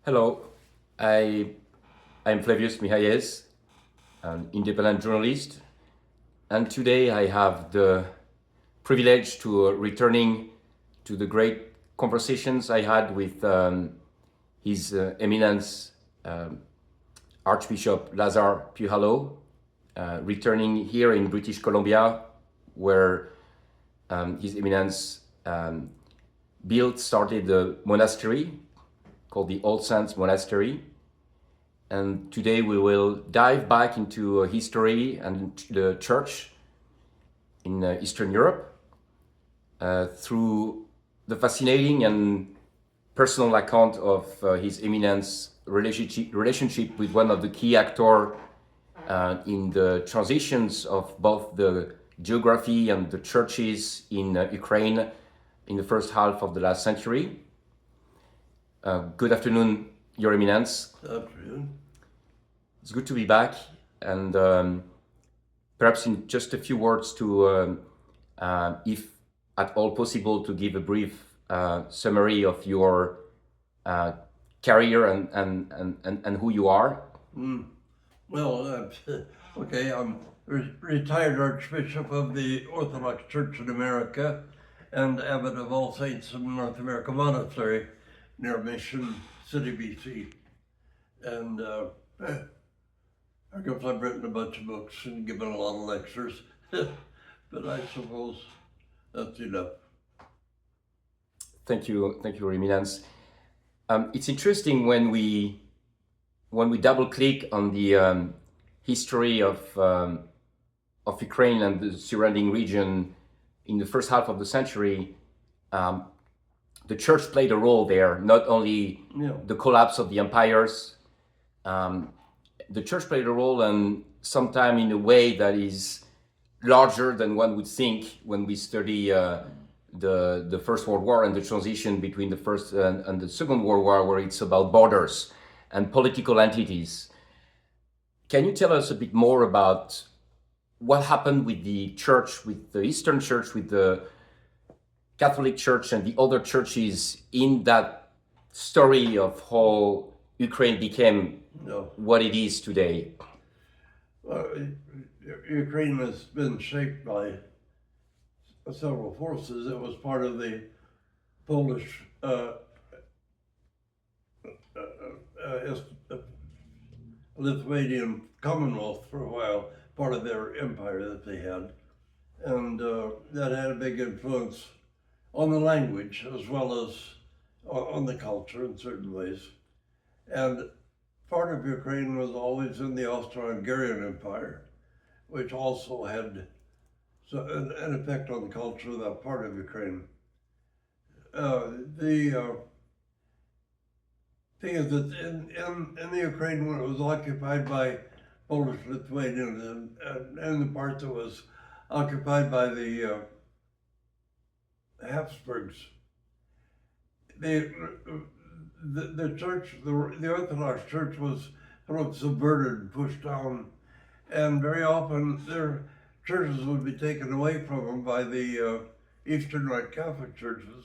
Hello, I, I'm Flavius Mijares, an independent journalist, and today I have the privilege to returning to the great conversations I had with His Eminence Archbishop Lazar Puhalo, returning here in British Columbia, where His Eminence started the monastery called the All Saints Monastery. And today we will dive back into history and the church in Eastern Europe through the fascinating and personal account of His Eminence relationship with one of the key actors in the transitions of both the geography and the churches in Ukraine in the first half of the last century. Good afternoon, Your Eminence. Good afternoon. It's good to be back, and perhaps in just a few words to, if at all possible, to give a brief summary of your career and who you are. Well, okay, I'm retired Archbishop of the Orthodox Church in America and abbot of All Saints in North America Monastery near Mission City, BC. And I guess I've written a bunch of books and given a lot of lectures, but I suppose that's enough. Thank you, Your Eminence. It's interesting when we double click on the history of Ukraine and the surrounding region in the first half of the century. The church played a role there, not only the collapse of the empires. The church played a role, and sometimes in a way that is larger than one would think when we study the First World War and the transition between the First and the Second World War, where it's about borders and political entities. Can you tell us a bit more about what happened with the church, with the Eastern Church, with the Catholic Church and the other churches in that story of how Ukraine became what it is today? Well, Ukraine has been shaped by several forces. It was part of the Polish Lithuanian Commonwealth for a while, part of their empire that they had. And that had a big influence on the language as well as on the culture in certain ways. And part of Ukraine was always in the Austro-Hungarian Empire, which also had an effect on the culture of that part of Ukraine. The thing is that in the Ukraine, when it was occupied by Polish Lithuanians and the part that was occupied by the Habsburgs, the church, the Orthodox Church was sort of subverted and pushed down, and very often their churches would be taken away from them by the Eastern Rite Catholic churches,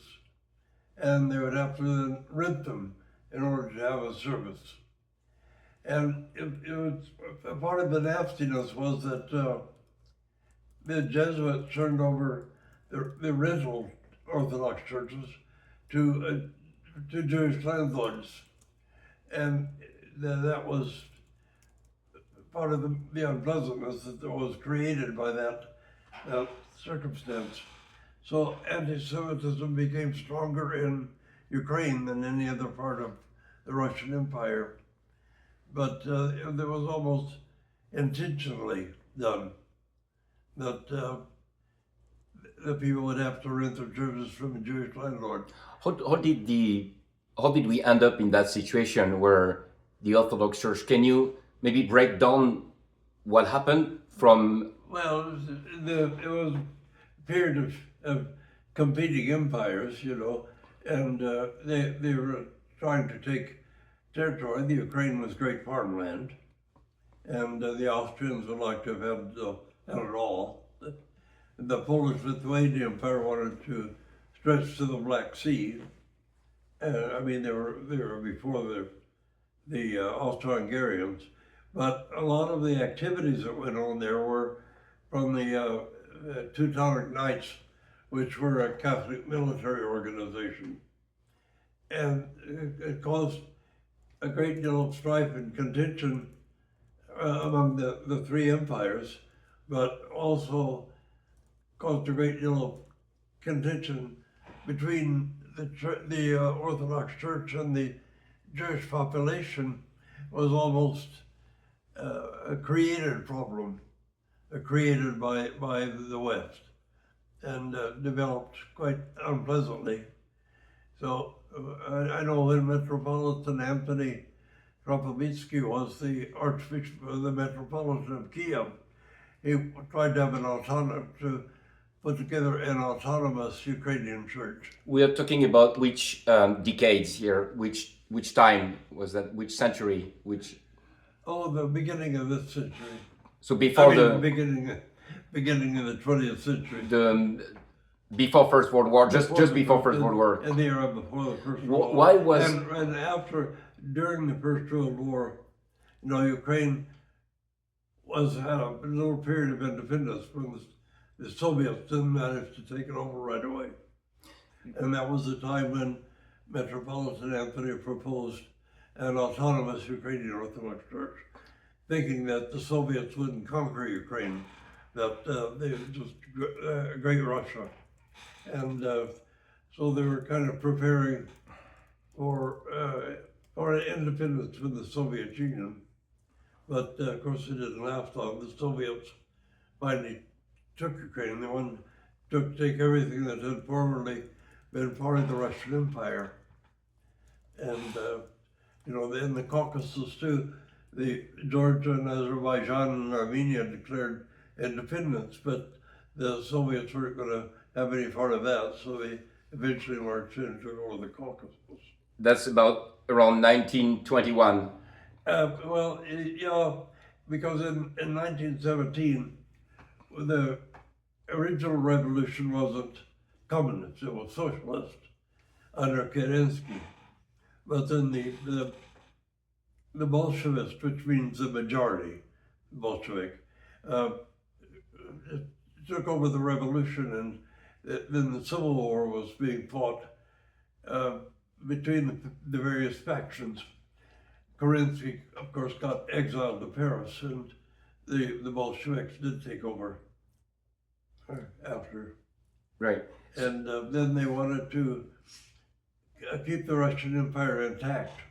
and they would have to then rent them in order to have a service. And it was part of the nastiness was that the Jesuits turned over the original Orthodox churches to Jewish landlords, and that was part of the unpleasantness that was created by that circumstance. So anti-Semitism became stronger in Ukraine than any other part of the Russian Empire, but it was almost intentionally done that the people would have to rent their churches from a Jewish landlord. How did we end up in that situation where the Orthodox Church? Can you maybe break down what happened from? Well, it was a period of competing empires, and they were trying to take territory. The Ukraine was great farmland, and the Austrians would like to have had it all. The Polish-Lithuanian Empire wanted to stretch to the Black Sea. I mean, they were before the Austro-Hungarians, but a lot of the activities that went on there were from the Teutonic Knights, which were a Catholic military organization, and it caused a great deal of strife and contention among the three empires, but also caused a great deal of contention between the Orthodox Church and the Jewish population. Was almost a created problem, created by the West, and developed quite unpleasantly. So I know when Metropolitan Anthony Kropivitsky was the Archbishop of the Metropolitan of Kiev, he tried to have to put together an autonomous Ukrainian church. We are talking about which decades here, which time was that, which century, which? Oh, the beginning of this century. So before the beginning of the 20th century. Before First World War, just before First World War. In the era before the First World War. Why was and after, during the First World War, you know, Ukraine had a little period of independence when the Soviets didn't manage to take it over right away. And that was the time when Metropolitan Anthony proposed an autonomous Ukrainian Orthodox Church, thinking that the Soviets wouldn't conquer Ukraine, that they would just Great Russia. And so they were kind of preparing for independence from the Soviet Union. But of course, it didn't last long. The Soviets finally took Ukraine. They wanted to take everything that had formerly been part of the Russian Empire. And, you know, in the Caucasus too, Georgia and Azerbaijan and Armenia declared independence, but the Soviets weren't going to have any part of that, so they eventually marched in and took over the Caucasus. That's about around 1921. Well, yeah, because in 1917, the original revolution wasn't communist, it was socialist under Kerensky. But then the Bolshevists, which means the majority, Bolshevik, took over the revolution, and then the Civil War was being fought between the various factions. Kerensky, of course, got exiled to Paris, and the Bolsheviks did take over after. Right. And then they wanted to keep the Russian Empire intact.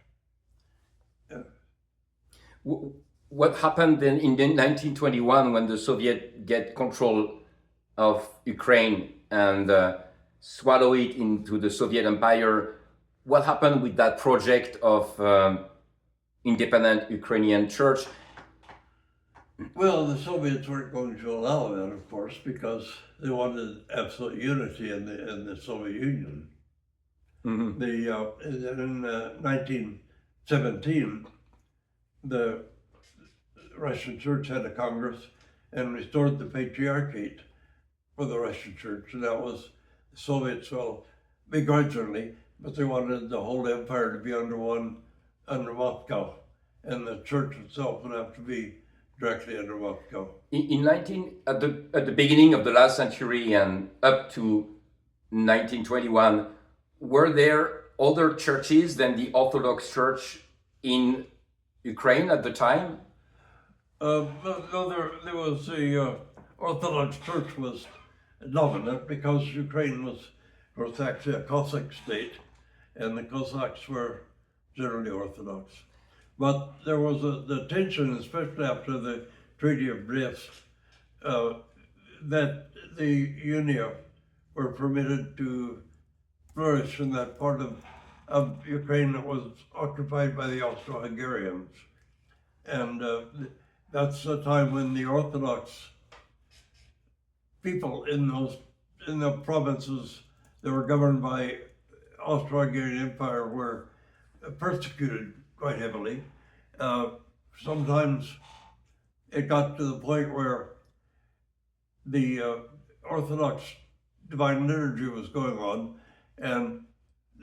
What happened then in 1921 when the Soviet get control of Ukraine and swallow it into the Soviet Empire? What happened with that project of independent Ukrainian church? Well, the Soviets weren't going to allow that, of course, because they wanted absolute unity in the Soviet Union. Mm-hmm. In 1917, the Russian Church had a Congress and restored the Patriarchate for the Russian Church, and that was the Soviets, well, begrudgingly, but they wanted the whole empire to be under Moscow, and the church itself would have to be directly under Moscow. At the beginning of the last century and up to 1921, were there other churches than the Orthodox Church in Ukraine at the time? No, there was the Orthodox Church was dominant because Ukraine was actually a Cossack state, and the Cossacks were generally Orthodox. But there was the tension, especially after the Treaty of Brest, that the Unia were permitted to flourish in that part of Ukraine that was occupied by the Austro-Hungarians. And that's the time when the Orthodox people in the provinces that were governed by Austro-Hungarian Empire were persecuted quite heavily. Sometimes it got to the point where the Orthodox divine liturgy was going on, and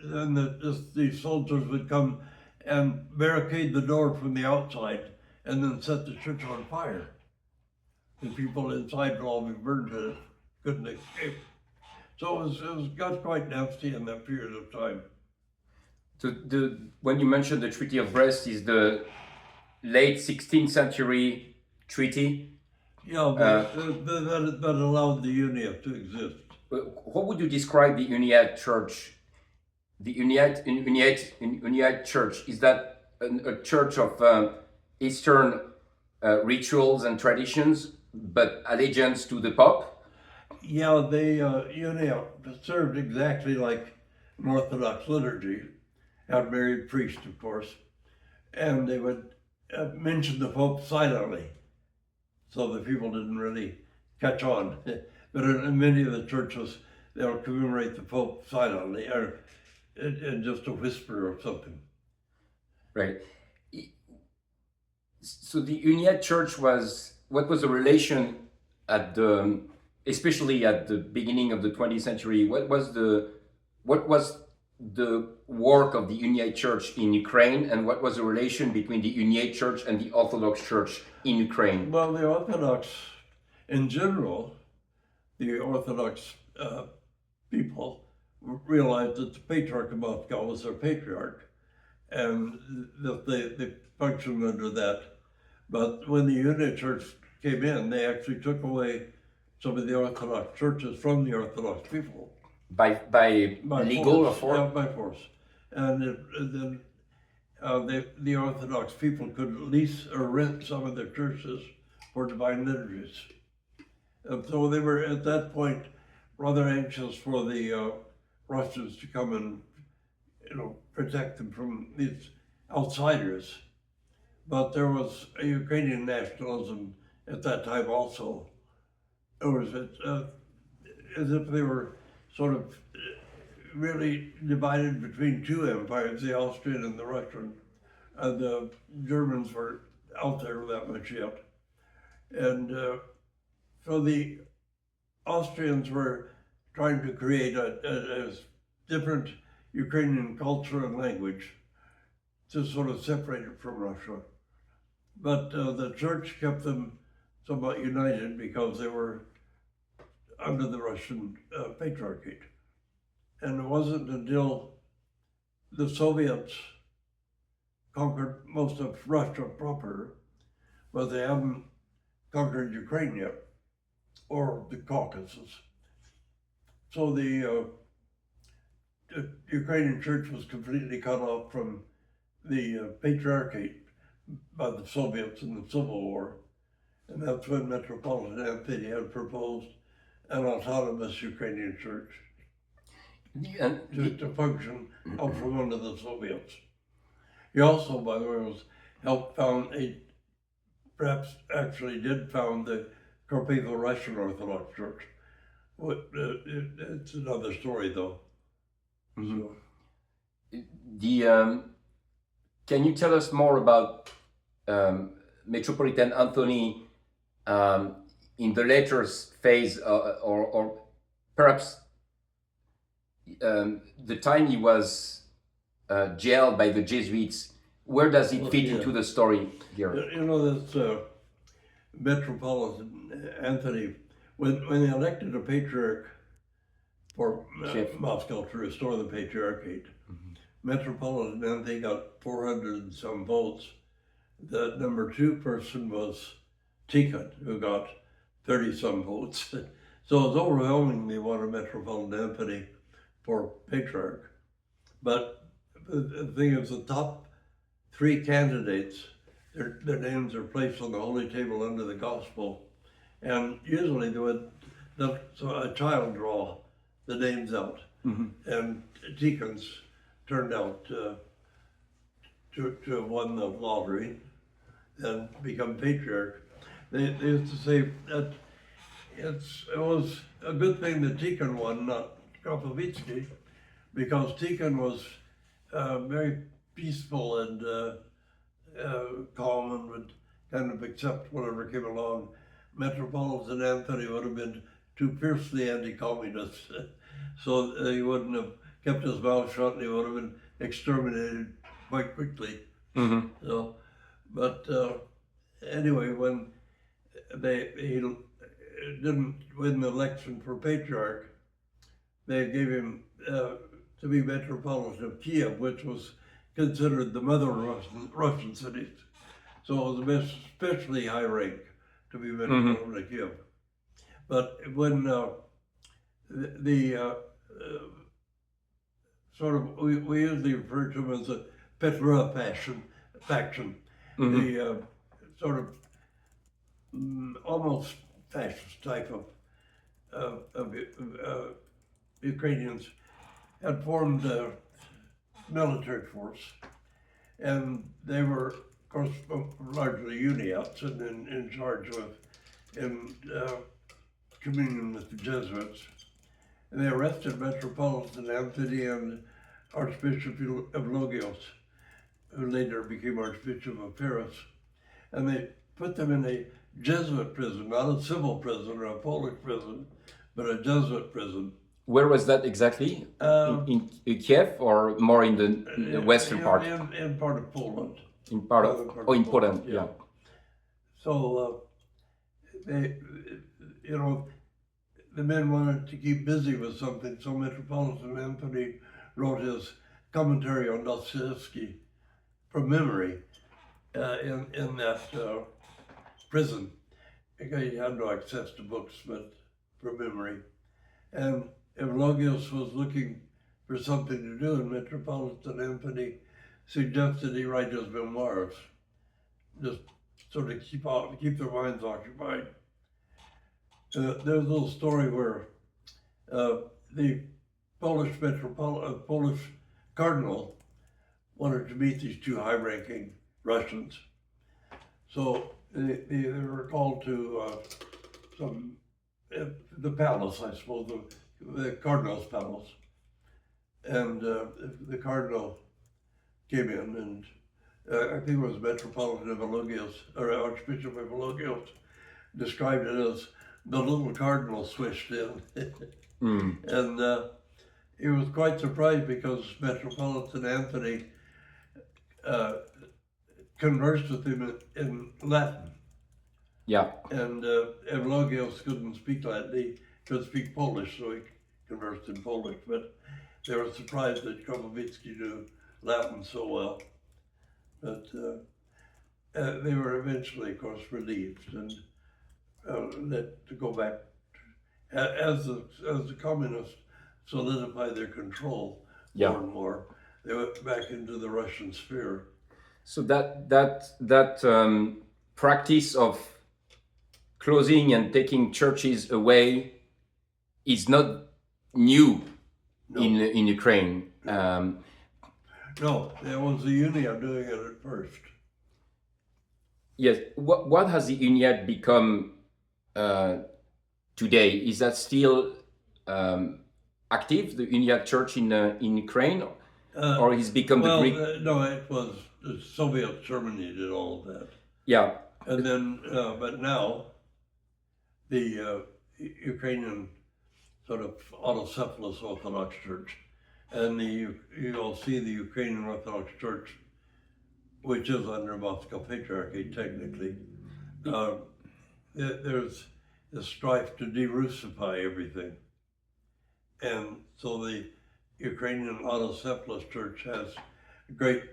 then the soldiers would come and barricade the door from the outside and then set the church on fire. The people inside would all be burned to death, couldn't escape. So it got quite nasty in that period of time. When you mentioned the Treaty of Brest is the late 16th century treaty. Yeah, that allowed the Uniate to exist. How would you describe the Uniate Church? The Uniate Church, is that a church of Eastern rituals and traditions, but allegiance to the Pope? Yeah, they Uniate served exactly like an Orthodox liturgy, had married priests, of course, and they would mention the Pope silently, so the people didn't really catch on. But in many of the churches, they'll commemorate the Pope silently, or in just a whisper or something. Right. So the Uniate Church what was the relation at the, especially at the beginning of the 20th century? What was the work of the Uniate Church in Ukraine, and what was the relation between the Uniate Church and the Orthodox Church in Ukraine? Well, the Orthodox, in general, the Orthodox people realized that the Patriarch of Moscow was their patriarch, and that they functioned under that. But when the Uniate Church came in, they actually took away some of the Orthodox churches from the Orthodox people. By legal or force? Yeah, by force. And then the Orthodox people could lease or rent some of their churches for divine liturgies. And so they were, at that point, rather anxious for the Russians to come and, protect them from these outsiders. But there was a Ukrainian nationalism at that time also. It was as if they were sort of really divided between two empires, the Austrian and the Russian. And the Germans were out there that much yet. And so the Austrians were trying to create a different Ukrainian culture and language to sort of separate it from Russia. But the church kept them somewhat united because they were under the Russian Patriarchate. And it wasn't until the Soviets conquered most of Russia proper, but they hadn't conquered Ukraine yet, or the Caucasus. So the Ukrainian church was completely cut off from the Patriarchate by the Soviets in the Civil War. And that's when Metropolitan Anthony had proposed an autonomous Ukrainian church to function out from under the Soviets. He also, by the way, helped found perhaps actually did found the Carpatho-Russian Orthodox Church. It's another story, though. Mm-hmm. So. Can you tell us more about Metropolitan Anthony in the later phase, or perhaps the time he was jailed by the Jesuits? Where does it fit into the story here? This Metropolitan Anthony, when they elected a patriarch for Moscow to restore the Patriarchate, Metropolitan Anthony got 400 and some votes. The number 2 person was Tikhon, who got 30 some votes. So it was overwhelmingly one of Metropolitan Anthony for patriarch. But the thing is, the top 3 candidates, their names are placed on the holy table under the gospel, and usually they would let a child draw the names out, and Tikhon's turned out to have won the lottery and become patriarch. They used to say that it was a good thing that Tikhon won, not Kropyvitsky, because Tikhon was very peaceful and calm and would kind of accept whatever came along. Metropolitan Anthony would have been too fiercely anti-communist, so he wouldn't have kept his mouth shut, and he would have been exterminated quite quickly. Mm-hmm. So, but anyway, when he didn't win the election for patriarch, they gave him to be metropolitan of Kiev, which was considered the mother of Russian cities. So it was especially high rank to be metropolitan of Kiev. But when the sort of, we usually refer to them as a Petrova faction, the sort of almost fascist type of Ukrainians had formed a military force, and they were, of course, largely Uniats and in charge of, in communion with the Jesuits. And they arrested Metropolitan Anthony and Archbishop Evlogios, who later became Archbishop of Paris. And they put them in a Jesuit prison, not a civil prison or a Polish prison, but a Jesuit prison. Where was that exactly? In Kiev or more in the western part? In part of Poland. In part of, in Poland, yeah. So they, you know, the men wanted to keep busy with something, so Metropolitan Anthony wrote his commentary on Dostoevsky from memory in that prison. He had no access to books, but from memory. And Evlogios was looking for something to do, and Metropolitan Anthony suggested he write his memoirs, just sort of keep their minds occupied. There's a little story where the Polish cardinal wanted to meet these two high-ranking Russians, so they were called to the palace, I suppose, the cardinal's palace, and the cardinal came in, and I think it was Metropolitan Evlogios, or Archbishop Evlogios, described it as the little cardinal swished in. And he was quite surprised because Metropolitan Anthony conversed with him in Latin. Yeah. And Evlogios couldn't speak Latin, he could speak Polish, so he conversed in Polish, but they were surprised that Kromowicki knew Latin so well. But they were eventually, of course, relieved and let to go back as the communists solidified their control more and more. They went back into the Russian sphere. So that practice of closing and taking churches away is not new in Ukraine. No, there was the Unia doing it at first. Yes. What has the Unia become today? Is that still active, the Unia Church in Ukraine, or has become the Greek? No, it was the Soviet Germany did all of that. Yeah. And then, but now, the Ukrainian sort of autocephalous Orthodox Church, and you'll see the Ukrainian Orthodox Church, which is under Moscow Patriarchy technically. There's a strife to de-Russify everything, and so the Ukrainian autocephalous Church has a great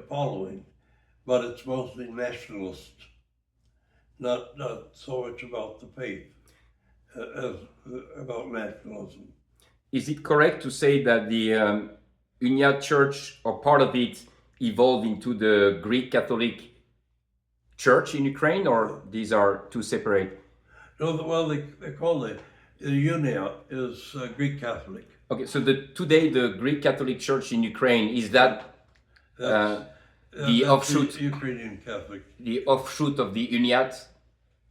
following, but it's mostly nationalist, not so much about the faith as about nationalism. Is it correct to say that the Unia Church, or part of it, evolved into the Greek Catholic Church in Ukraine, or these are two separate? No, well, they call the Unia is Greek Catholic. Okay, so today the Greek Catholic Church in Ukraine, is that the offshoot? The Ukrainian Catholic. The offshoot of the Uniat?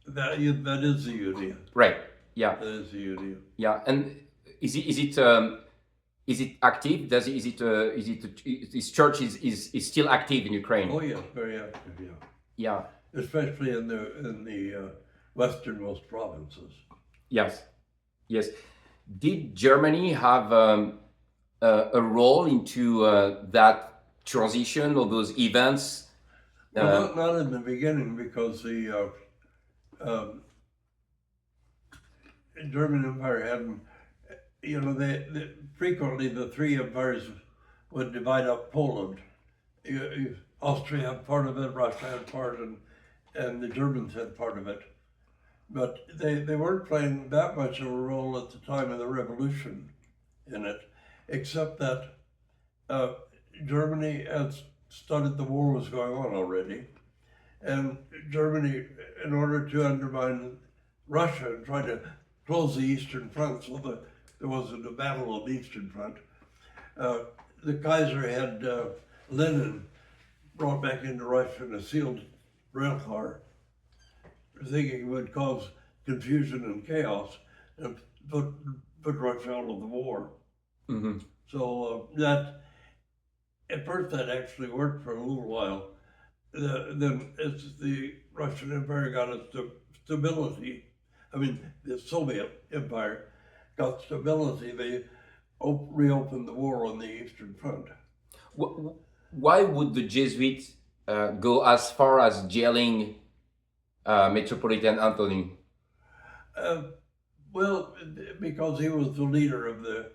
That is the Unia. Right. Yeah. That is the Unia. Yeah, and is it active? This church is still active in Ukraine? Oh yeah, very active. Yeah. Yeah. Especially in the westernmost provinces. Yes. Yes. Did Germany have a role into that transition or those events? Well, Um, not in the beginning, because the German Empire hadn't, frequently the three empires would divide up Poland. Austria had part of it, Russia had part, and the Germans had part of it. But they weren't playing that much of a role at the time of the revolution in it, except that uh, Germany had started, the war was going on already, and Germany, in order to undermine Russia and try to close the Eastern Front so that there wasn't a battle on the Eastern Front, uh, the Kaiser had Lenin brought back into Russia in a sealed rail car, thinking it would cause confusion and chaos and put Russia out of the war. mhm. So that, at first, that actually worked for a little while. Then, as the Russian Empire got its stability, the Soviet Empire got stability, they reopened the war on the Eastern Front. Why would the Jesuits go as far as jailing Metropolitan Anthony? Uh, well, because he was the leader of the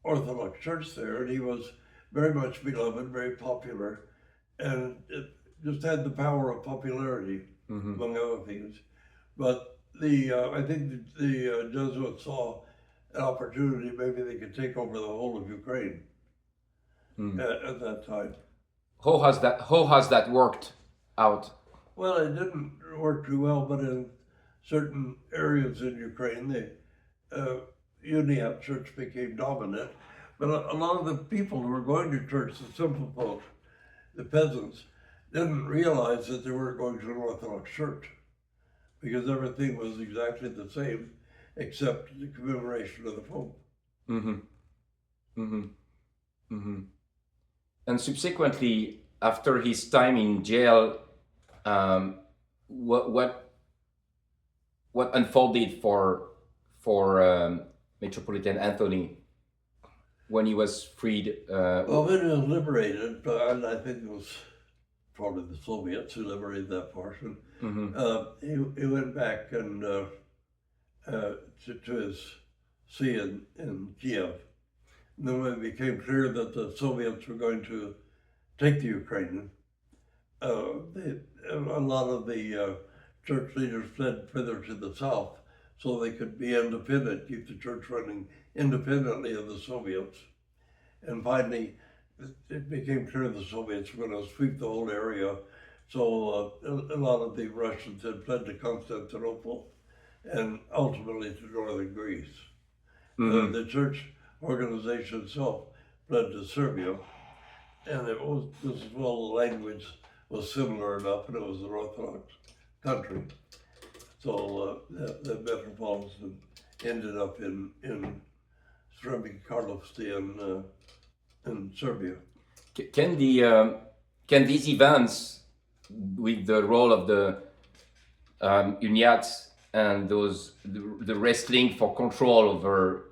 Orthodox Church there, and he was very much beloved, very popular, and it just had the power of popularity, among other things. But I think the Jesuits saw an opportunity, maybe they could take over the whole of Ukraine at that time. How has that worked out? Well, it didn't work too well, but in certain areas in Ukraine, the Uniate Church became dominant. But a lot of the people who were going to church, the simple folk, the peasants, didn't realize that they weren't going to an Orthodox church, because everything was exactly the same except the commemoration of the Pope. Mm-hmm. Mm-hmm. Mm-hmm. And subsequently, after his time in jail, um, what unfolded for Metropolitan Anthony when he was freed? Well, when he was liberated, and I think it was probably the Soviets who liberated that portion, he went back and to his see in Kiev. And then when it became clear that the Soviets were going to take the Ukraine, a lot of the church leaders fled further to the south so they could be independent, keep the church running independently of the Soviets. And finally, it became clear the Soviets were going to sweep the whole area. So a lot of the Russians had fled to Constantinople and ultimately to northern Greece. The church organization itself fled to Serbia, and this is well, the language was similar enough, and it was an Orthodox country. So the Metropolitan ended up in Sremski Karlovci in Serbia. Can these events, with the role of the Uniats and the wrestling for control over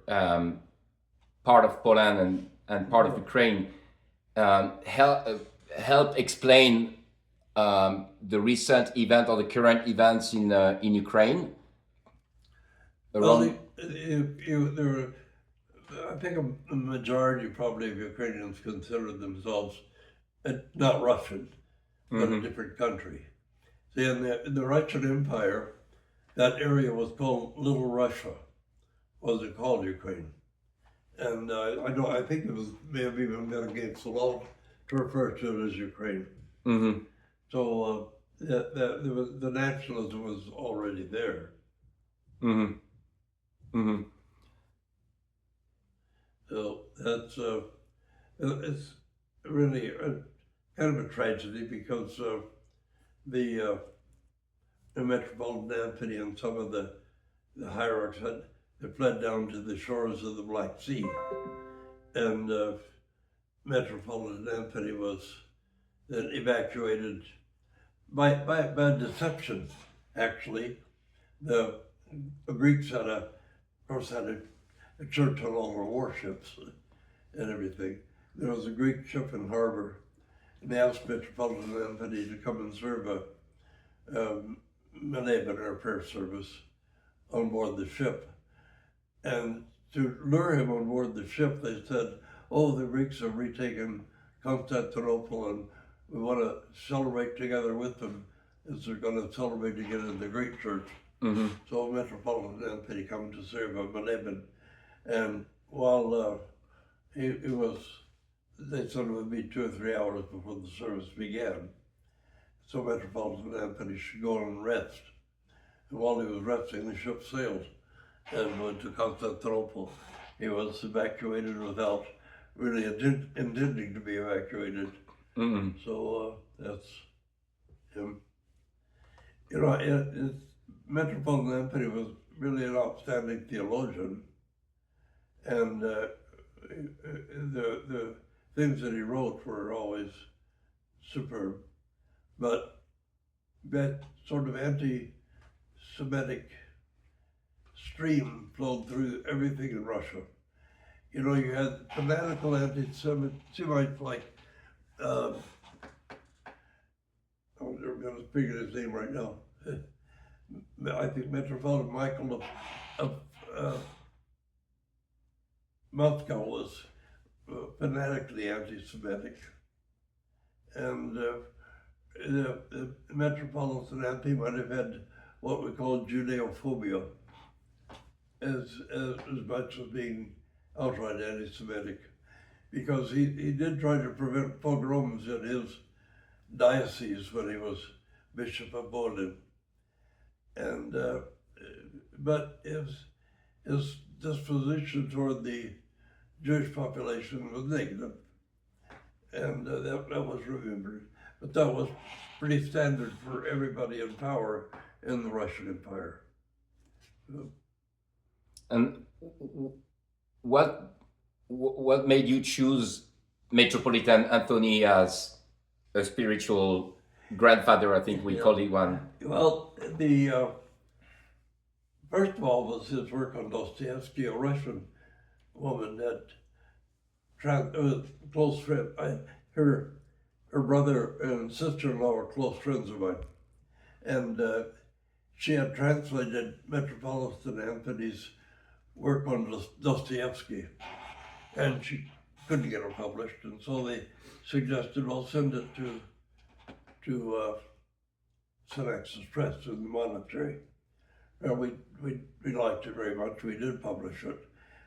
part of Poland and part of Ukraine, help explain the recent event or the current events in Ukraine? Well, I think a majority probably of Ukrainians consider themselves not Russian, but a different country. See, in the Russian Empire, that area was called Little Russia, wasn't called Ukraine. And I think it may have even been against the law to refer to it as Ukraine. So the nationalism was already there. So that's it's really kind of a tragedy, because the Metropolitan Anthony and some of the hierarchs had fled down to the shores of the Black Sea, and Metropolitan Anthony was then evacuated by deception. Actually, the Greeks had a church on all their warships and everything. There was a Greek ship in harbor and they asked Metropolitan Anthony to come and serve a Malaban or prayer service on board the ship. And to lure him on board the ship, they said, "Oh, the Greeks have retaken Constantinople, and we want to celebrate together with them as they're going to celebrate to get in the Greek church." Mm-hmm. So Metropolitan Anthony come to serve a Malaban, and while he was, they said it would be 2 or 3 hours before the service began. So Metropolitan Anthony should go and rest. And while he was resting, the ship sailed and went to Constantinople. He was evacuated without really intending to be evacuated. Mm-hmm. So that's him. Metropolitan Anthony was really an outstanding theologian, and the things that he wrote were always superb. But that sort of anti-Semitic stream flowed through everything in Russia. You had fanatical anti-Semites like, I'm going to figure his name right now. I think Metropolitan Michael of Moscow was fanatically anti-Semitic, and the Metropolitan Anthony might have had what we call Judeophobia, as much as being outright anti-Semitic, because he did try to prevent pogroms in his diocese when he was Bishop of Berlin, and but his disposition toward the Jewish population was negative, and that was remembered. But that was pretty standard for everybody in power in the Russian Empire. And what made you choose Metropolitan Anthony as a spiritual grandfather? I think we call it one. Well, the first of all was his work on Dostoevsky, a Russian woman that close friend. Her brother and sister-in-law were close friends of mine, and she had translated Metropolitan Anthony's work on Dostoevsky, and she couldn't get it published, and so they suggested, well, send it to Synaxis Press in the monastery. And we liked it very much. We did publish it,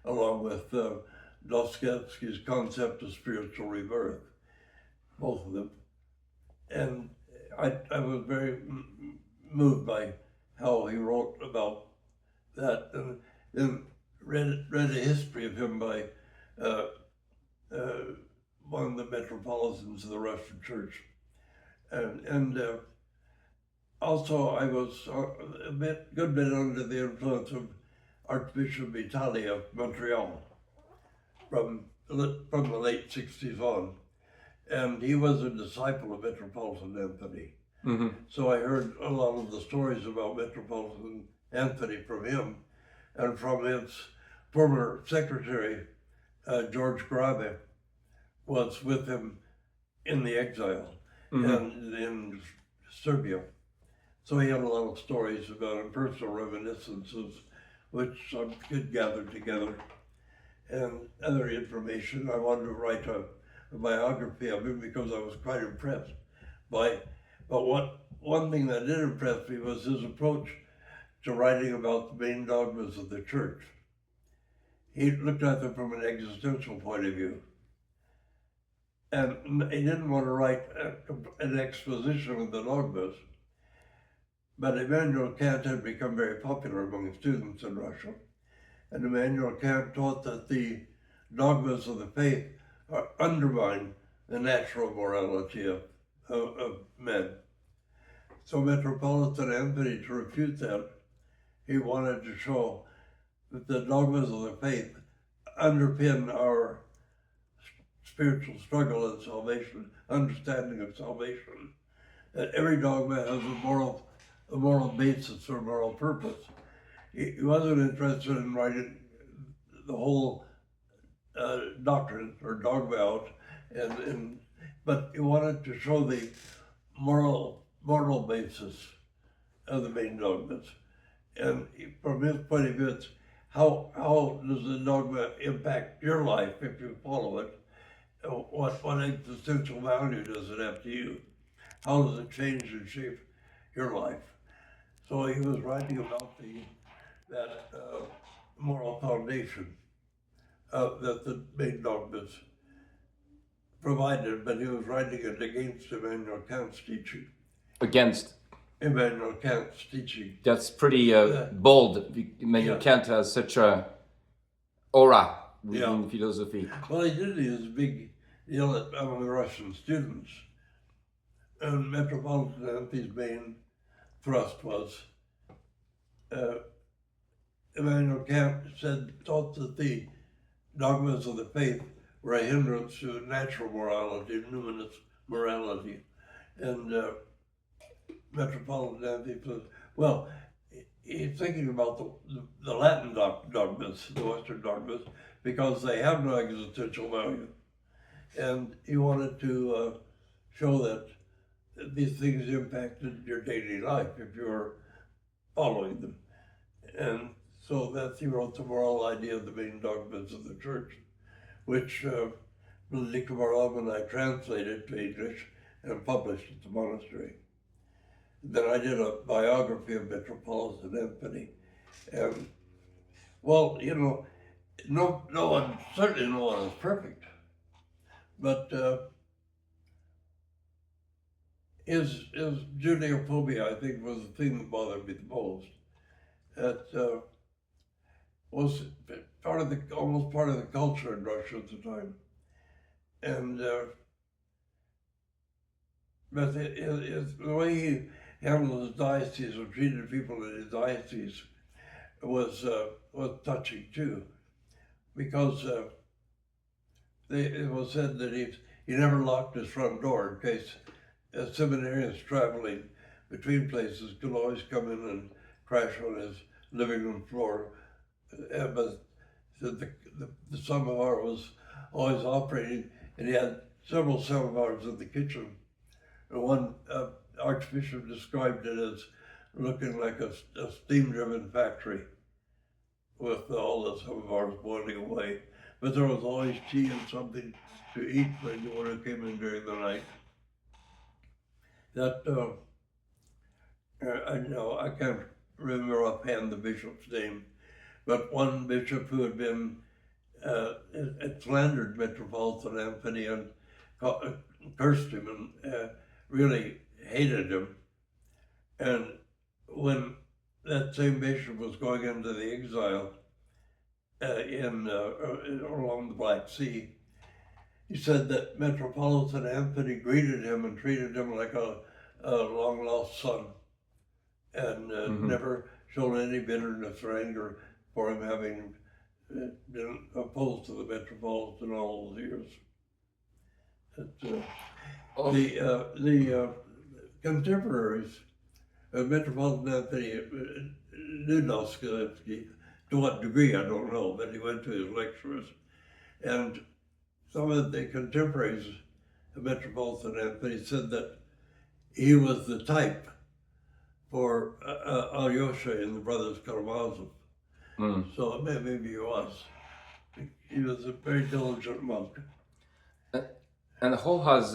along with Dostoevsky's concept of spiritual rebirth, both of them. And I was very moved by how he wrote about that, and then read a history of him by one of the metropolitans of the Russian Church, and also I was a good bit under the influence of Archbishop Vitali of Montreal from the late 60s on, and he was a disciple of Metropolitan Anthony. Mm-hmm. So I heard a lot of the stories about Metropolitan Anthony from him, and from his former secretary, George Grabe, was with him in the exile and in Serbia. So he had a lot of stories about him, personal reminiscences, which I could gather together, and other information. I wanted to write a biography of him because I was quite impressed by. But one thing that did impress me was his approach to writing about the main dogmas of the church. He looked at them from an existential point of view. And he didn't want to write an exposition of the dogmas. But Immanuel Kant had become very popular among students in Russia. And Immanuel Kant taught that the dogmas of the faith undermine the natural morality of men. So Metropolitan Anthony, to refute that, he wanted to show that the dogmas of the faith underpin our spiritual struggle and salvation, understanding of salvation. That every dogma has a moral basis or moral purpose. He wasn't interested in writing the whole doctrine or dogma out and but he wanted to show the moral basis of the main dogmas. And from his point of view, it's how does the dogma impact your life if you follow it? What existential value does it have to you? How does it change and shape your life? So he was writing about that moral foundation that the main dogmas provided, but he was writing it against Immanuel Kant's teaching. Against. Immanuel Kant's teaching. That's pretty bold. Immanuel Kant has such a aura within philosophy. Well, he did his big deal among the Russian students. And Metropolitan Anthony's main thrust was Immanuel Kant taught that the dogmas of the faith were a hindrance to natural morality, numinous morality. And Metropolitan Anthony said, well, he's thinking about the Latin dogmas, the Western dogmas, because they have no existential value. And he wanted to show that these things impacted your daily life if you were following them. And so that he wrote the moral idea of the main dogmas of the church, which Vladika Lazar and I translated to English and published at the monastery. Then I did a biography of Metropolitan Anthony. And, well, you know, certainly no one is perfect. But his Judeophobia, I think, was the thing that bothered me the most. That was almost part of the culture in Russia at the time. And but the way he handled his diocese or treated people in his diocese was touching too, because it was said that he never locked his front door in case seminarians traveling between places could always come in and crash on his living room floor. But the samovar was always operating, and he had several samovars in the kitchen. And one archbishop described it as looking like a steam-driven factory with all the samovars boiling away. But there was always tea and something to eat for anyone who came in during the night. That, I can't remember offhand the bishop's name, but one bishop who had been had slandered Metropolitan Anthony and cursed him and really hated him. And when that same bishop was going into the exile along the Black Sea, he said that Metropolitan Anthony greeted him and treated him like a long-lost son, and never shown any bitterness or anger for him having been opposed to the Metropolitan all those years. The contemporaries of Metropolitan Anthony knew Dostoevsky. To what degree, I don't know, but he went to his lectures. And some of the contemporaries of Metropolitan Anthony said that he was the type for Alyosha in the Brothers Karamazov. So maybe he was. He was a very diligent monk. And how has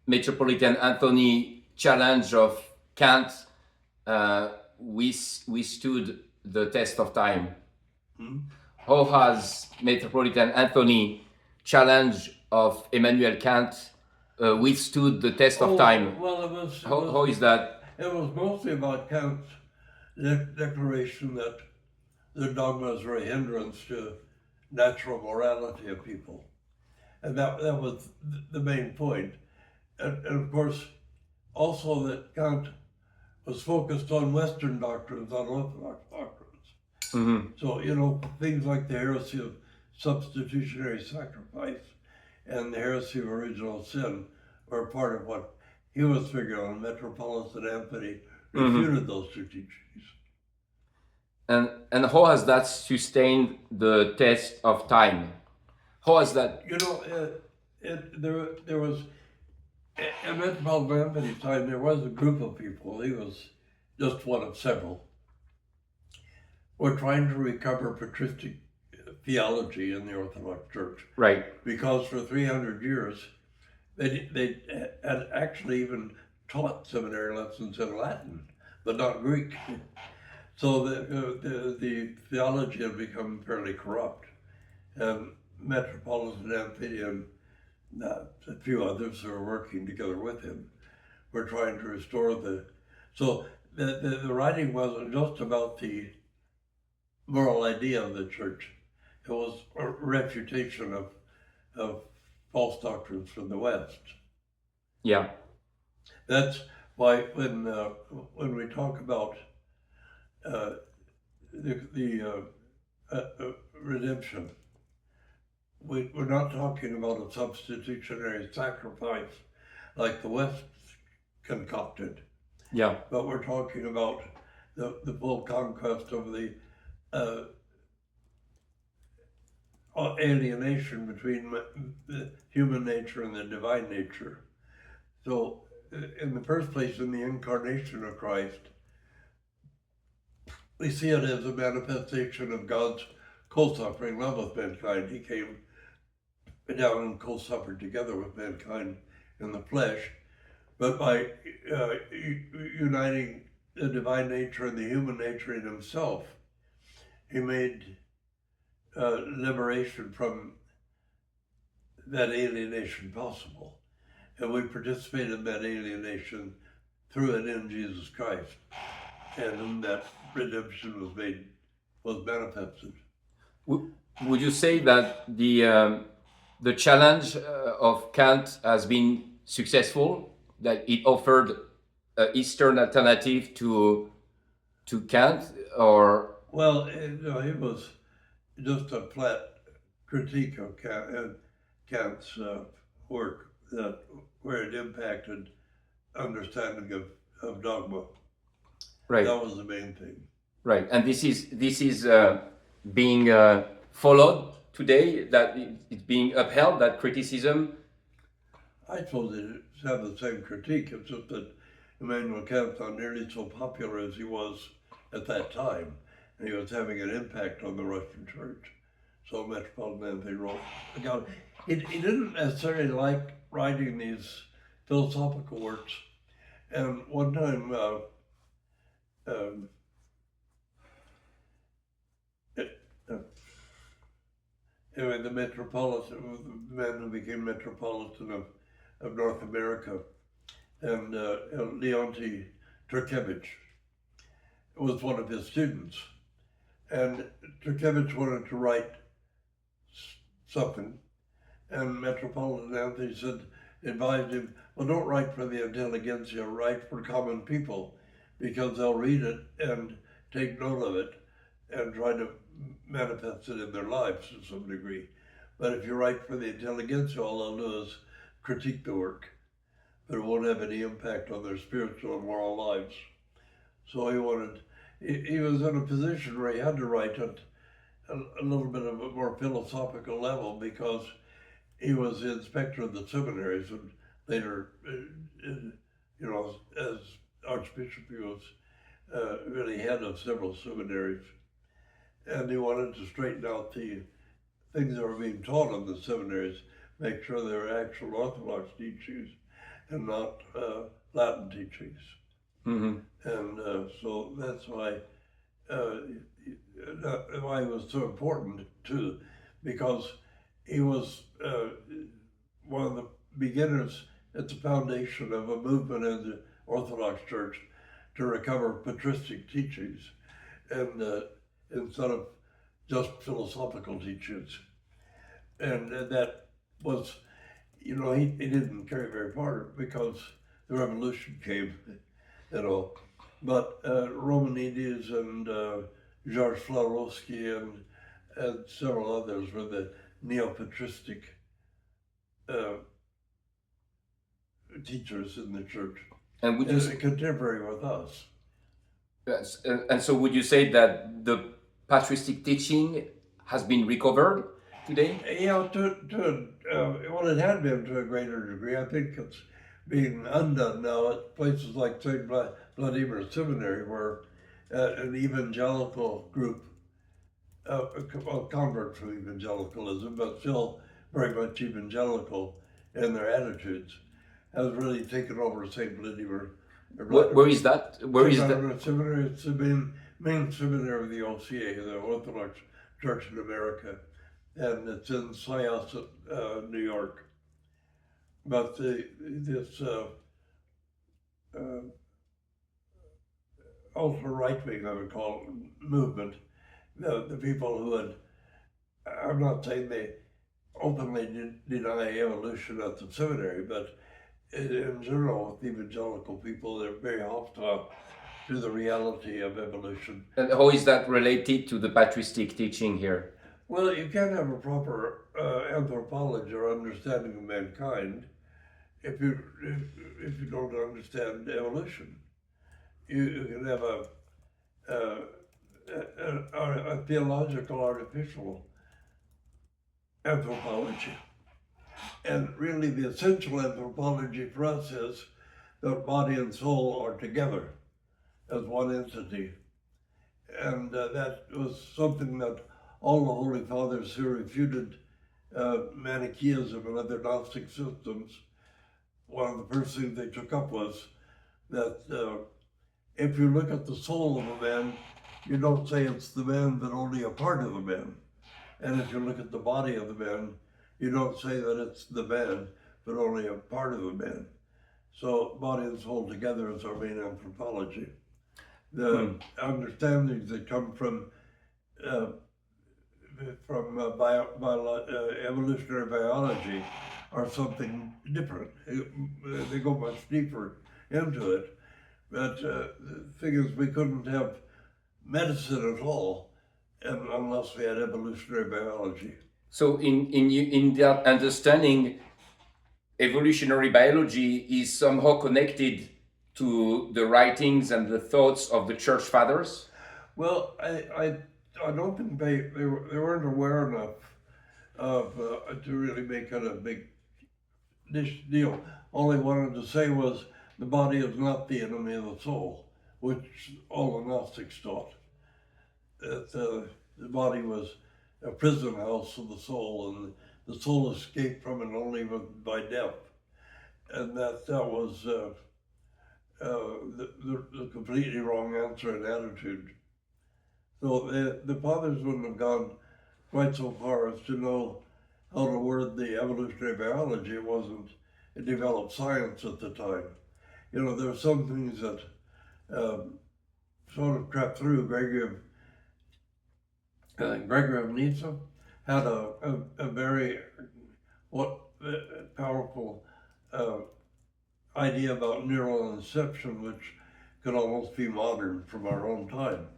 Metropolitan Anthony challenge of Kant withstood the test of time? How has Metropolitan Anthony challenge of Immanuel Kant withstood the test of time? Well, it was. How is that? It was mostly about Kant's declaration that the dogmas were a hindrance to natural morality of people. And that was the main point. And of course, also that Kant was focused on Western doctrines, not Orthodox doctrines. So, things like the heresy of substitutionary sacrifice and the heresy of original sin were part of what he was figuring on. Metropolitan Anthony refuted those two teachings. And how has that sustained the test of time? How has that? there was in Metropolitan Anthony's time. There was a group of people. He was just one of several. Were trying to recover patristic theology in the Orthodox Church. Right. Because for 300 years, they had actually even taught seminary lessons in Latin, but not Greek. So the theology had become fairly corrupt. And Metropolitan Anthony and a few others who are working together with him were trying to restore so the writing wasn't just about the moral idea of the church. It was a refutation of false doctrines from the West. Yeah. That's why when we talk about the redemption, we're not talking about a substitutionary sacrifice like the West concocted. Yeah. But we're talking about the full conquest of the alienation between the human nature and the divine nature. So, in the first place, in the incarnation of Christ, we see it as a manifestation of God's co-suffering love with mankind. He came down and co-suffered together with mankind in the flesh, but by uniting the divine nature and the human nature in himself, he made liberation from that alienation possible. And we participate in that alienation through and in Jesus Christ. And in that redemption was manifested. Would you say that the challenge of Kant has been successful? That it offered an Eastern alternative to Kant, or? Well, it was just a flat critique of Kant's work where it impacted understanding of dogma. Right. That was the main thing. Right, and this is being followed today. That it's being upheld. That criticism. I suppose it have the same critique. It's just that Immanuel Kant's not nearly so popular as he was at that time, and he was having an impact on the Russian church. So Metropolitan Anthony wrote about it. He didn't necessarily like writing these philosophical works. And one time, anyway, the man who became Metropolitan of North America, and Leonti Turkevich was one of his students. And Turkevich wanted to write something, and Metropolitan Anthony advised him, well, don't write for the intelligentsia, write for common people, because they'll read it and take note of it and try to manifest it in their lives to some degree. But if you write for the intelligentsia, all they'll do is critique the work, but it won't have any impact on their spiritual and moral lives. So he was in a position where he had to write at a little bit of a more philosophical level, because he was the inspector of the seminaries, and later, as Archbishop, he was really head of several seminaries. And he wanted to straighten out the things that were being taught in the seminaries, make sure they were actual Orthodox teachings and not Latin teachings. Mm-hmm. And so that's why it was so important too, because he was one of the beginners at the foundation of a movement in the Orthodox Church to recover patristic teachings, and instead of just philosophical teachings. And that was, he didn't carry very far because the revolution came, But Romanides and George Florovsky and several others were the neo-patristic teachers in the church, And would you contemporary with us. Yes, and so would you say that the patristic teaching has been recovered today? Yeah, well, it had been to a greater degree. I think it's being undone now at places like St. Vladimir Seminary, where an evangelical group, a convert from evangelicalism, but still very much evangelical in their attitudes, has really taken over St. Vladimir. Where is that? Where St. is that? Vladimir Seminary, it's the main seminary of the OCA, the Orthodox Church in America, and it's in Syosset, New York. But this ultra right wing, I would call it, movement, the people who had, I'm not saying they openly deny evolution at the seminary, but in general, with evangelical people, they're very hostile to the reality of evolution. And how is that related to the patristic teaching here? Well, you can't have a proper anthropology or understanding of mankind if you don't understand evolution. You can have a theological artificial anthropology. And really the essential anthropology for us is that body and soul are together as one entity. And that was something that all the Holy Fathers who refuted Manichaeism and other Gnostic systems, one of the first things they took up was that if you look at the soul of a man, you don't say it's the man, but only a part of the man. And if you look at the body of the man, you don't say that it's the man, but only a part of the man. So body and soul together is our main anthropology. The understandings that come from evolutionary biology are something different. They go much deeper into it. But the thing is, we couldn't have medicine at all unless we had evolutionary biology. So in that understanding, evolutionary biology is somehow connected to the writings and the thoughts of the church fathers? Well, I don't think they weren't aware enough of to really make it a big deal. All they wanted to say was the body is not the enemy of the soul, which all the Gnostics taught. That the body was a prison house of the soul, and the soul escaped from it only by death, and that was the completely wrong answer and attitude. So the fathers wouldn't have gone quite so far as to know how to word the evolutionary biology. It wasn't a developed science at the time. You know, there are some things that sort of crept through. Gregory of Nyssa had a very powerful idea about neural inception, which could almost be modern from our own time.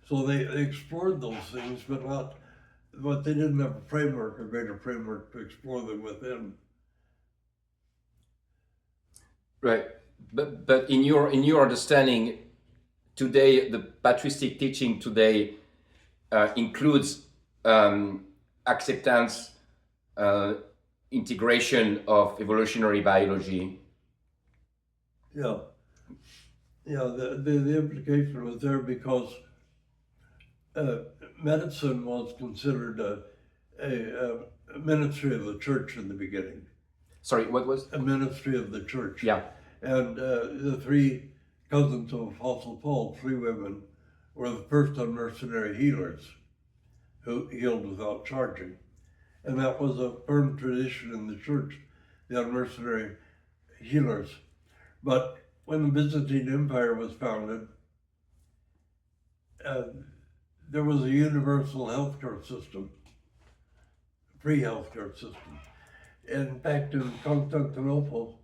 So they explored those things, but they didn't have a framework, a greater framework to explore them within. Right. But in your understanding, today the patristic teaching today includes acceptance, integration of evolutionary biology. Yeah. The implication was there because medicine was considered a ministry of the church in the beginning. Sorry, what was? A ministry of the church. Yeah. And the three cousins of Apostle Paul, three women, were the first unmercenary healers who healed without charging. And that was a firm tradition in the church, the unmercenary healers. But when the Byzantine Empire was founded, there was a universal healthcare system, free healthcare system. In fact, in Constantinople,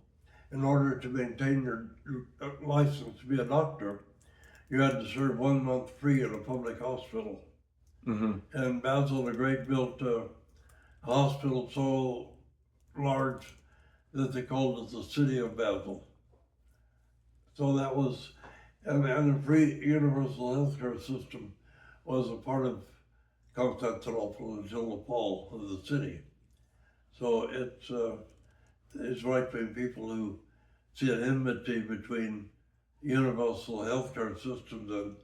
in order to maintain your license to be a doctor, you had to serve 1 month free in a public hospital. Mm-hmm. And Basil the Great built a hospital so large that they called it the city of Basil. So that was, and a free universal healthcare system was a part of Constantinople until the fall of the city. So it's right-wing people who see an enmity between universal healthcare systems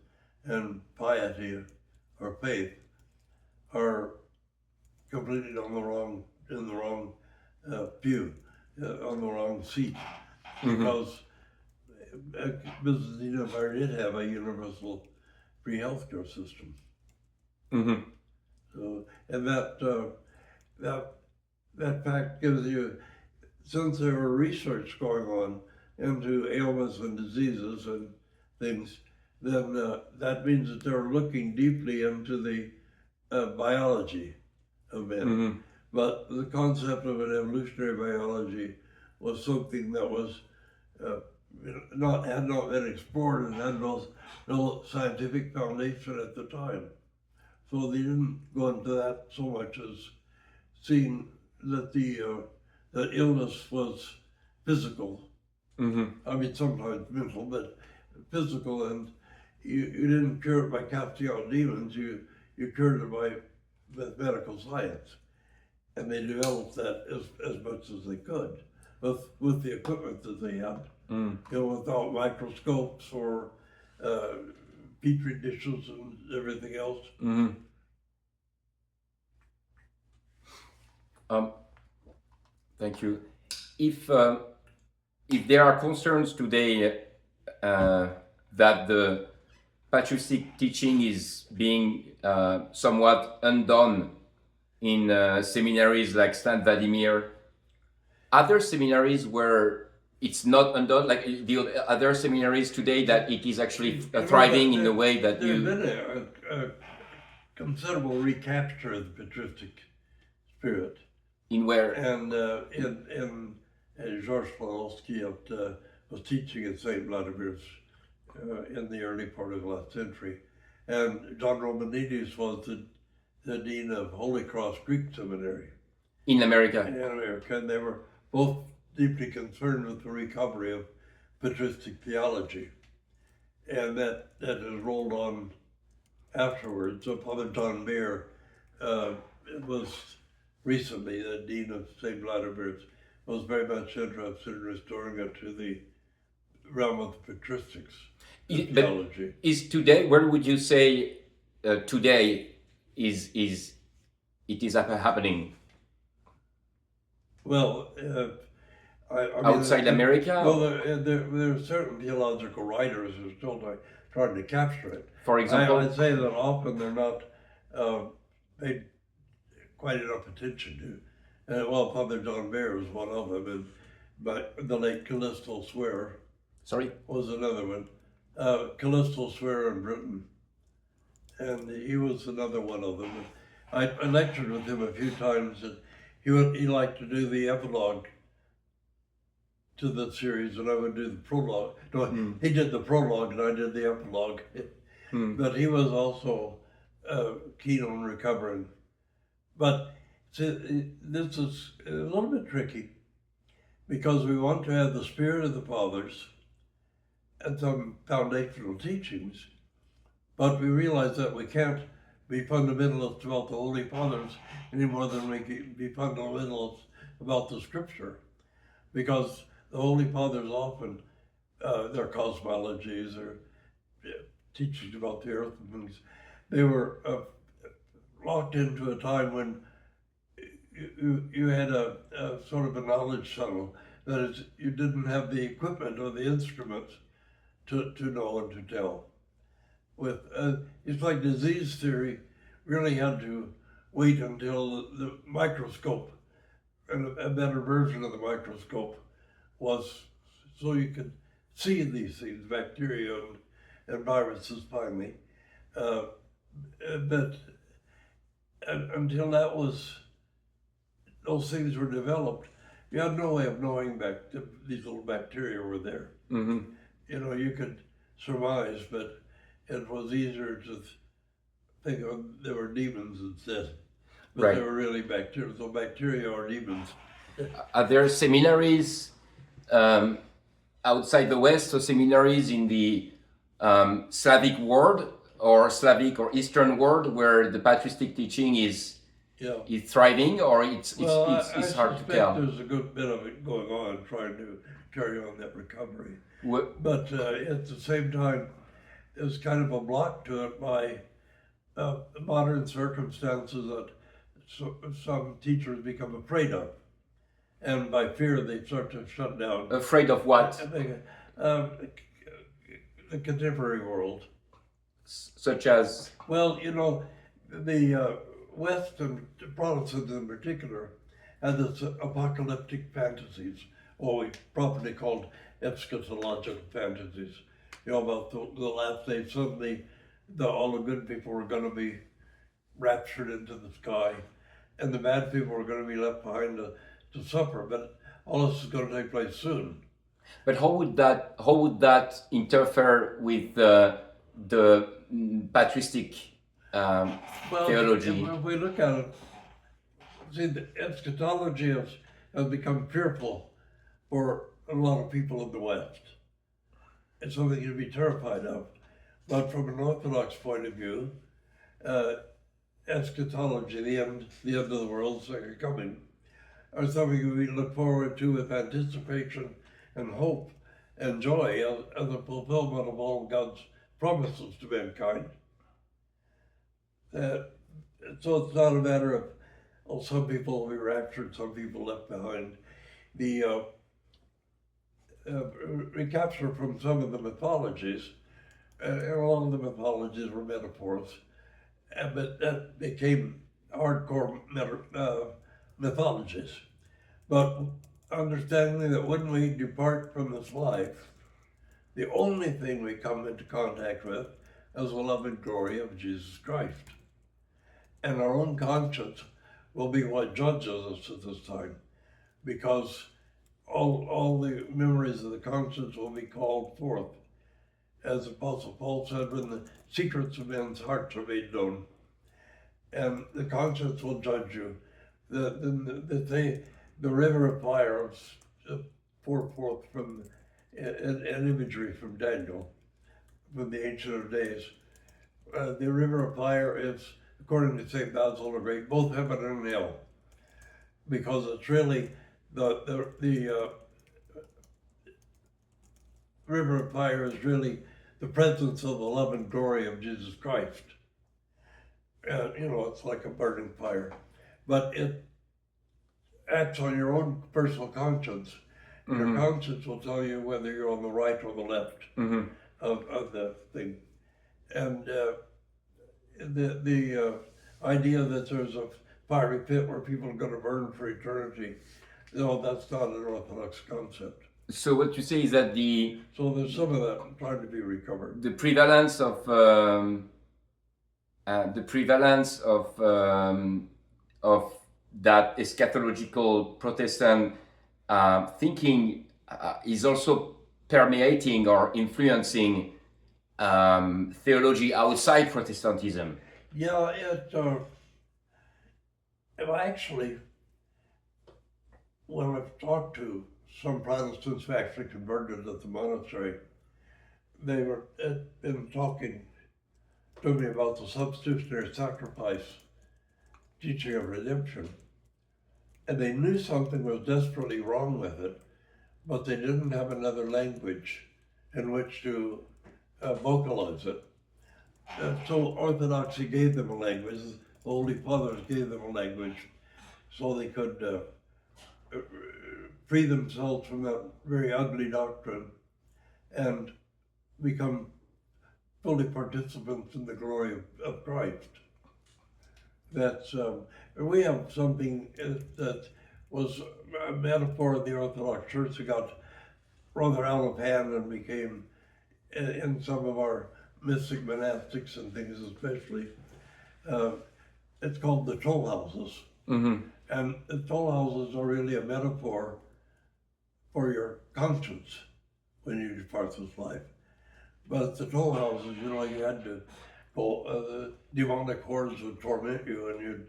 and piety or faith are completely in the wrong pew, on the wrong seat, because Byzantine Empire did have a universal free healthcare system. Mm-hmm. So, and that fact gives you, since there were research going on into ailments and diseases and things, then that means that they're looking deeply into the biology of men. Mm-hmm. But the concept of an evolutionary biology was something that was had not been explored and had no scientific foundation at the time. So they didn't go into that so much as seeing that that illness was physical. Mm-hmm. I mean, sometimes mental, but physical, and you didn't cure it by casting out demons. You cured it with medical science, and they developed that as much as they could with the equipment that they had. Mm. Without microscopes or petri dishes and everything else. Mm-hmm. Thank you. If there are concerns today that the patristic teaching is being somewhat undone in seminaries like St. Vladimir, other seminaries where it's not undone, like the other seminaries today, that it is actually thriving in a way that there's been a considerable recapture of the patristic spirit. In where? And in George Pawlowski was teaching at St. Vladimir's in the early part of the last century. And John Romanides was the dean of Holy Cross Greek Seminary. In America? In America, and they were both deeply concerned with the recovery of patristic theology. And that has rolled on afterwards. So Father John Mayer was recently the dean of St. Vladimir's, was very much interested in restoring it to the realm of the patristics theology. Is today, where would you say today it is happening? Well, I mean, outside America? Well, there are certain theological writers who are still trying to capture it. For example? I'd say that often they're not paid quite enough attention to. Well, Father John Mayer was one of them, but the late Callisto Swear was another one. Callisto Swear in Britain, and he was another one of them. I lectured with him a few times, and he liked to do the epilogue to the series, and I would do the prologue. No, he did the prologue, and I did the epilogue. But he was also keen on recovering. But see, this is a little bit tricky, because we want to have the spirit of the fathers and some foundational teachings, but we realize that we can't be fundamentalists about the Holy Fathers any more than we can be fundamentalists about the Scripture, because the Holy Fathers often, their cosmologies or teachings about the earth and things, they were locked into a time when you had a sort of a knowledge tunnel. That is, you didn't have the equipment or the instruments to know and to tell. It's like disease theory really had to wait until the microscope, and a better version of the microscope was, so you could see these things, bacteria and viruses finally. But until those things were developed, you had no way of knowing these little bacteria were there. Mm-hmm. You could surmise, but it was easier to think of they were demons instead. But they were really bacteria. So bacteria are demons. Are there seminaries outside the West, so seminaries in the Slavic world, or Slavic or Eastern world where the patristic teaching Yeah. is thriving, or Well, I it's hard to suspect tell. there's a good bit of it going on trying to carry on that recovery. What, But at the same time, there's kind of a block to it by modern circumstances that some teachers become afraid of. And by fear, they start to shut down. afraid of what? The contemporary world. Such as? Well, you know, the West and Protestants in particular had this apocalyptic fantasies, or we properly called eschatological fantasies. You know, about the last day, suddenly all the good people were going to be raptured into the sky, and the bad people were going to be left behind to suffer. But all this is going to take place soon. But how would that interfere with the patristic theology? If we look at it, see, the eschatology has become fearful for a lot of people in the West. It's something to be terrified of. But from an Orthodox point of view, eschatology, the end of the world, second coming, are something we look forward to with anticipation and hope and joy as a fulfillment of all God's promises to mankind. So it's not a matter of some people will be raptured, some people left behind. The recapture from some of the mythologies, and a lot of the mythologies were metaphors, but that became hardcore mythologies. But understanding that when we depart from this life, the only thing we come into contact with is the love and glory of Jesus Christ. And our own conscience will be what judges us at this time, because all the memories of the conscience will be called forth. As Apostle Paul said, when the secrets of men's hearts are made known, and the conscience will judge you. The river of fire poured forth from an imagery from Daniel, from the Ancient of Days. The river of fire is, according to St. Basil the Great, both heaven and hell, because it's really the river of fire is really the presence of the love and glory of Jesus Christ. You know, it's like a burning fire, but it acts on your own personal conscience. Mm-hmm. Your conscience will tell you whether you're on the right or the left of the thing. And the idea that there's a fiery pit where people are going to burn for eternity, no, that's not an Orthodox concept. So what you say is that so there's some of that trying to be recovered. The prevalence of that eschatological Protestant thinking is also permeating or influencing theology outside Protestantism. Yeah, actually, when I've talked to some Protestants who actually converted at the monastery, they were been talking to me about the substitutionary sacrifice teaching of redemption. And they knew something was desperately wrong with it, but they didn't have another language in which to vocalize it. So Orthodoxy gave them a language, the Holy Fathers gave them a language, so they could free themselves from that very ugly doctrine and become fully participants in the glory of Christ. That's we have something that was a metaphor of the Orthodox Church that got rather out of hand and became in some of our mystic monastics and things especially. It's called the toll houses. Mm-hmm. And the toll houses are really a metaphor for your conscience when you depart this life. But the toll houses, you know, you had to go, the demonic hordes would torment you and you'd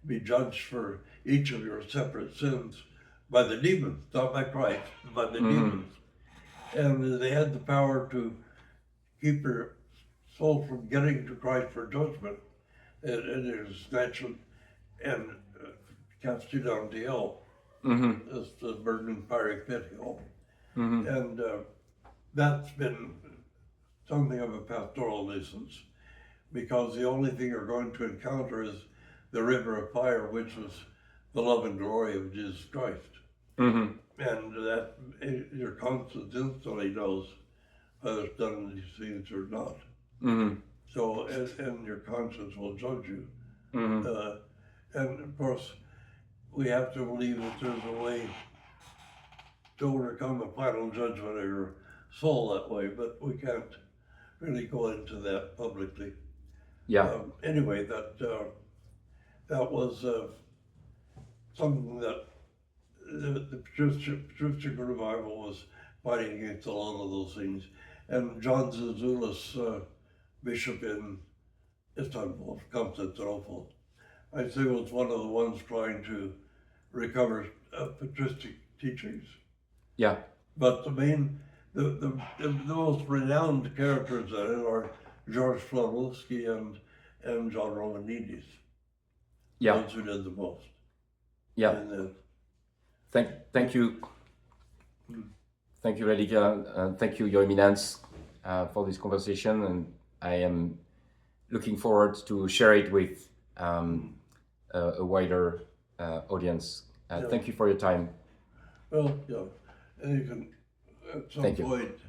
be judged for each of your separate sins by the demons, not by Christ, by the demons. And they had the power to keep your soul from getting to Christ for judgment. It is snatched and cast you down to hell. It's the burning fiery pit hell. And that's been something of a pastoral nuisance, because the only thing you're going to encounter is the river of fire, which is the love and glory of Jesus Christ. And that your conscience instantly knows whether it's done these things or not. So, and your conscience will judge you. And of course, we have to believe that there's a way to overcome the final judgment of your soul that way, but we can't really go into that publicly. Yeah. Anyway, that was something that the Christian revival was fighting against a lot of those things. And John Zazoulis, bishop in Istanbul, Constantinople, I'd say was one of the ones trying to recover patristic teachings. Yeah. But the most renowned characters in it are George Florowski and John Romanidis. Yeah. Those who did the most. Yeah. And, Thank you. Thank you, Vladika, and thank you, Your Eminence, for this conversation. And I am looking forward to share it with a wider audience. Yeah. Thank you for your time. well, yeah, and you can at some Thank you. point